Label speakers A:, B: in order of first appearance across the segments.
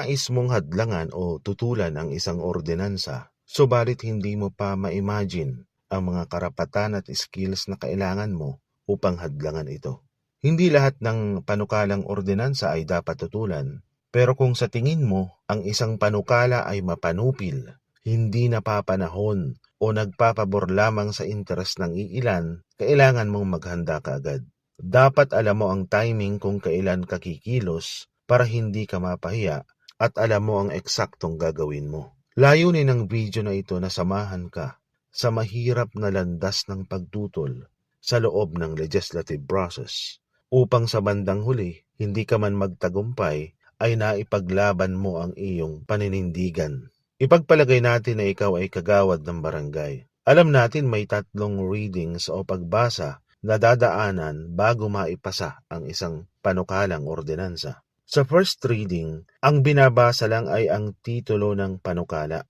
A: nais mong hadlangan o tutulan ang isang ordinansa, subalit hindi mo pa ma-imagine ang mga karapatan at skills na kailangan mo upang hadlangan ito. Hindi lahat ng panukalang ordinansa ay dapat tutulan, pero kung sa tingin mo ang isang panukala ay mapanupil, hindi napapanahon o nagpapabor lamang sa interes ng iilan, kailangan mong maghanda kaagad. Dapat alam mo ang timing kung kailan ka kikilos para hindi ka mapahiya at alam mo ang eksaktong gagawin mo. Layunin ng video na ito na samahan ka sa mahirap na landas ng pagtutol sa loob ng legislative process upang sa bandang huli, hindi ka man magtagumpay ay naipaglaban mo ang iyong paninindigan. Ipagpalagay natin na ikaw ay kagawad ng barangay. Alam natin may 3 readings o pagbasa na dadaanan bago maipasa ang isang panukalang ordinansa. Sa first reading, ang binabasa lang ay ang titulo ng panukala,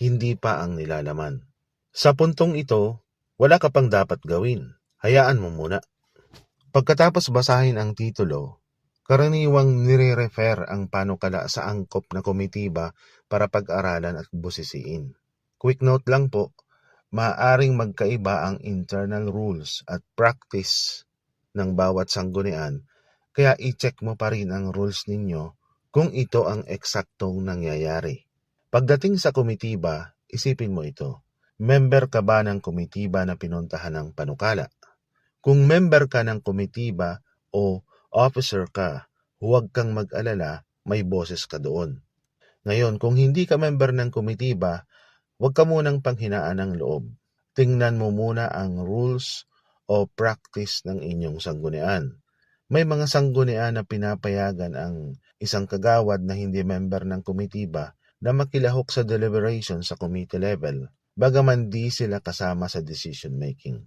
A: hindi pa ang nilalaman. Sa puntong ito, wala ka pang dapat gawin. Hayaan mo muna. Pagkatapos basahin ang titulo, karaniwang nire-refer ang panukala sa angkop na komitiba para pag-aralan at busisiin. Quick note lang po, maaaring magkaiba ang internal rules at practice ng bawat sanggunian, kaya i-check mo pa rin ang rules ninyo kung ito ang eksaktong nangyayari. Pagdating sa komitiba, isipin mo ito. Member ka ba ng komitiba na pinuntahan ng panukala? Kung member ka ng komitiba o officer ka, huwag kang mag-alala, may boses ka doon. Ngayon, kung hindi ka member ng komitiba, huwag ka munang panghinaan ng loob. Tingnan mo muna ang rules o practice ng inyong sanggunian. May mga sanggunian na pinapayagan ang isang kagawad na hindi member ng komitiba na makilahok sa deliberation sa committee level, bagaman di sila kasama sa decision making.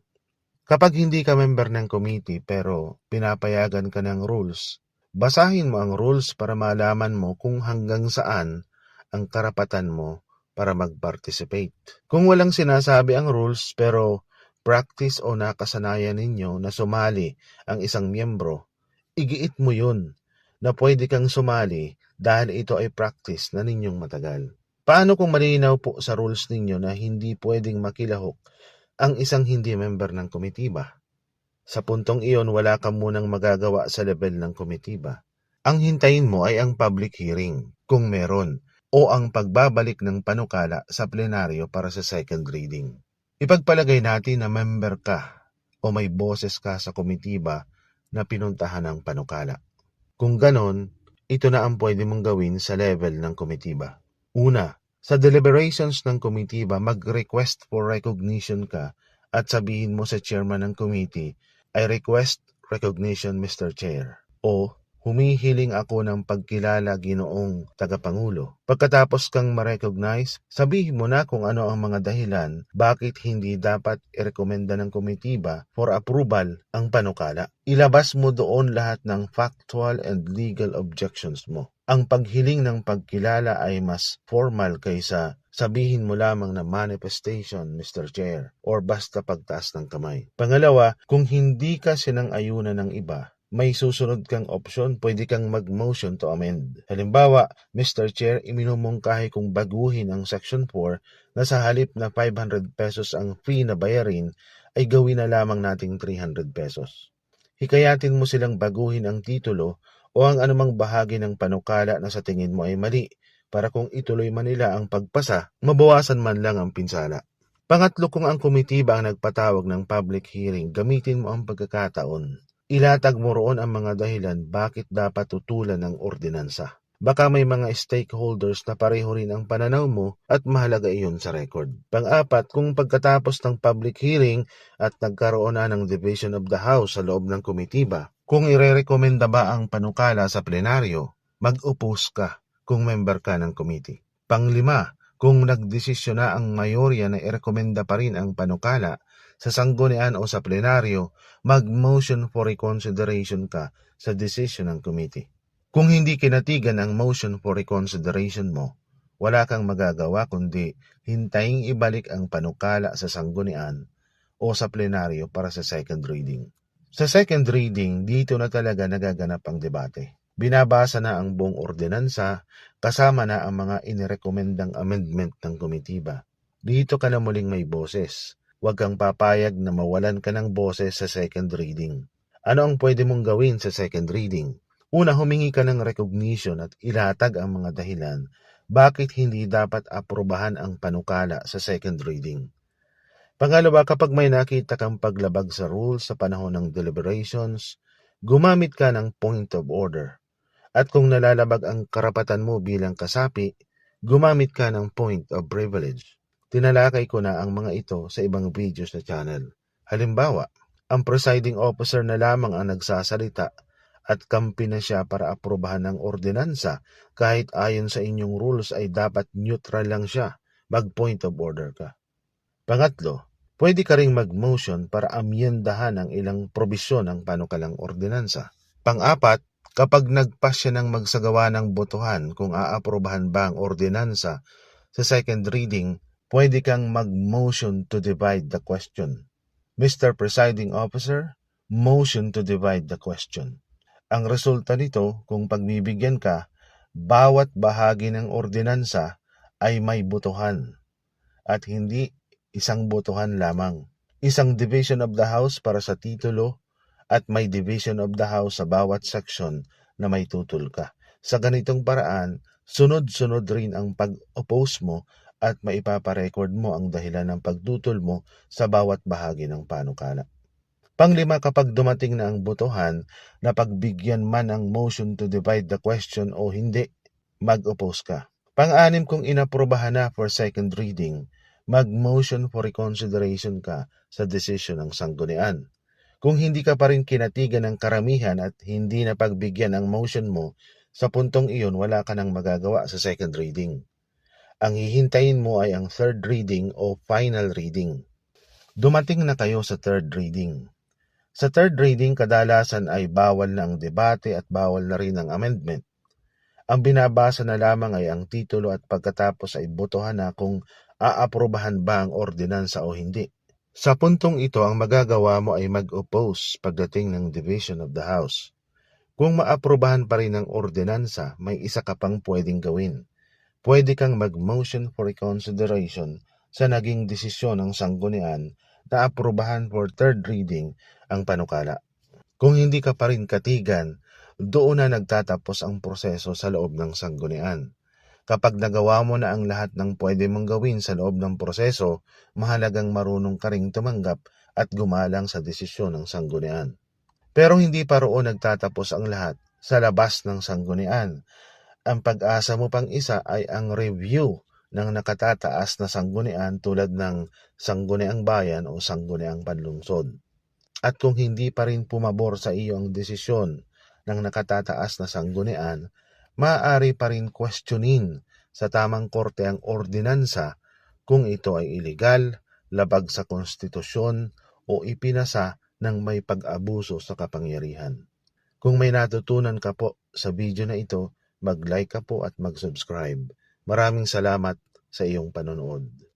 A: Kapag hindi ka member ng committee pero pinapayagan ka ng rules, basahin mo ang rules para malaman mo kung hanggang saan ang karapatan mo para mag-participate. Kung walang sinasabi ang rules pero practice o nakasanayan ninyo na sumali ang isang miyembro, igiit mo yun na pwede kang sumali dahil ito ay practice na ninyong matagal. Paano kung malinaw po sa rules ninyo na hindi pwedeng makilahok ang isang hindi member ng komitiba? Sa puntong iyon, wala ka munang magagawa sa level ng komitiba. Ang hintayin mo ay ang public hearing, kung meron, o ang pagbabalik ng panukala sa plenaryo para sa second reading. Ipagpalagay natin na member ka o may boses ka sa komitiba na pinuntahan ng panukala. Kung ganon, ito na ang pwede mong gawin sa level ng komitiba. Una, sa deliberations ng komitiba, mag-request for recognition ka at sabihin mo sa chairman ng committee, I request recognition, Mr. Chair. O, humihiling ako ng pagkilala, Ginoong Tagapangulo. Pagkatapos kang ma-recognize, sabihin mo na kung ano ang mga dahilan bakit hindi dapat irekomenda ng komitiba for approval ang panukala. Ilabas mo doon lahat ng factual and legal objections mo. Ang paghiling ng pagkilala ay mas formal kaysa sabihin mo lamang na manifestation, Mr. Chair, or basta pagtaas ng kamay. Pangalawa, kung hindi ka sinang-ayunan ng iba, may susunod kang option, pwede kang mag-motion to amend. Halimbawa, Mr. Chair, iminumungkahi kong baguhin ang Section 4 na sa halip na 500 pesos ang fee na bayarin ay gawin na lamang nating 300 pesos. Hikayatin mo silang baguhin ang titulo o ang anumang bahagi ng panukala na sa tingin mo ay mali para kung ituloy man nila ang pagpasa, mabawasan man lang ang pinsala. Pangatlo, kung ang komitiba ang nagpatawag ng public hearing, gamitin mo ang pagkakataon. Ilatag mo roon ang mga dahilan bakit dapat tutulan ng ordinansa. Baka may mga stakeholders na pareho rin ang pananaw mo at mahalaga iyon sa record. Pang-apat, kung pagkatapos ng public hearing at nagkaroon na ng division of the house sa loob ng komitiba, kung irerekomenda ba ang panukala sa plenaryo, mag-oppose ka kung member ka ng committee. Panglima, kung nagdesisyon na ang mayorya na irekomenda pa rin ang panukala sa sanggunian o sa plenaryo, mag-motion for reconsideration ka sa decision ng committee. Kung hindi kinatigan ang motion for reconsideration mo, wala kang magagawa kundi hintayin ibalik ang panukala sa sanggunian o sa plenaryo para sa second reading. Sa second reading, dito na talaga nagaganap ang debate. Binabasa na ang buong ordinansa, kasama na ang mga inirekomendang amendment ng komitiba. Dito ka na muling may boses. Huwag kang papayag na mawalan ka ng boses sa second reading. Ano ang pwede mong gawin sa second reading? Una, humingi ka ng recognition at ilatag ang mga dahilan bakit hindi dapat aprobahan ang panukala sa second reading. Pangalawa, kapag may nakita kang paglabag sa rules sa panahon ng deliberations, gumamit ka ng point of order. At kung nalalabag ang karapatan mo bilang kasapi, gumamit ka ng point of privilege. Tinalakay ko na ang mga ito sa ibang video sa channel. Halimbawa, ang presiding officer na lamang ang nagsasalita at kampi na siya para aprobahan ng ordinansa kahit ayon sa inyong rules ay dapat neutral lang siya, mag-point of order ka. Pangatlo, pwede ka ring mag-motion para amyendahan ang ilang probisyon ng panukalang ordinansa. Pang-apat, kapag nagpas siya ng magsagawa ng botohan kung aaprobahan ba ang ordinansa sa second reading, pwede kang mag-motion to divide the question. Mr. Presiding Officer, motion to divide the question. Ang resulta nito, kung pagbibigyan ka, bawat bahagi ng ordinansa ay may botohan at hindi isang botohan lamang. Isang division of the House para sa titulo at may division of the House sa bawat section na may tutol ka. Sa ganitong paraan, sunod-sunod rin ang pag-oppose mo at maipaparecord mo ang dahilan ng pagtutol mo sa bawat bahagi ng panukala. Panglima, kapag dumating na ang botohan na pagbigyan man ang motion to divide the question o hindi, mag-oppose ka. Pang-anim, kung inaprobahan na for second reading, mag-motion for reconsideration ka sa desisyon ng sanggunian. Kung hindi ka pa rin kinatigan ng karamihan at hindi na pagbigyan ang motion mo, sa puntong iyon wala ka nang magagawa sa second reading. Ang hihintayin mo ay ang third reading o final reading. Dumating na kayo sa third reading. Sa third reading, kadalasan ay bawal na ang debate at bawal na rin ang amendment. Ang binabasa na lamang ay ang titulo at pagkatapos ay botohan na kung aaprobahan ba ang ordinansa o hindi. Sa puntong ito, ang magagawa mo ay mag-oppose pagdating ng division of the House. Kung maaprobahan pa rin ang ordinansa, may isa ka pang pwedeng gawin. Pwede kang mag-motion for reconsideration sa naging desisyon ng sanggunian na aprobahan for third reading ang panukala. Kung hindi ka pa rin katigan, doon na nagtatapos ang proseso sa loob ng sanggunian. Kapag nagawa mo na ang lahat ng pwede mong gawin sa loob ng proseso, mahalagang marunong ka ring tumanggap at gumalang sa desisyon ng sanggunian. Pero hindi pa roon nagtatapos ang lahat sa labas ng sanggunian. Ang pag-asa mo pang isa ay ang review ng nakatataas na sanggunian tulad ng Sangguniang Bayan o Sangguniang Panlungsod. At kung hindi pa rin pumabor sa iyo ang desisyon ng nakatataas na sanggunian, maaari pa rin questionin sa tamang korte ang ordinansa kung ito ay iligal, labag sa konstitusyon o ipinasa ng may pag-abuso sa kapangyarihan. Kung may natutunan ka po sa video na ito, mag-like ka po at mag-subscribe. Maraming salamat sa iyong panonood.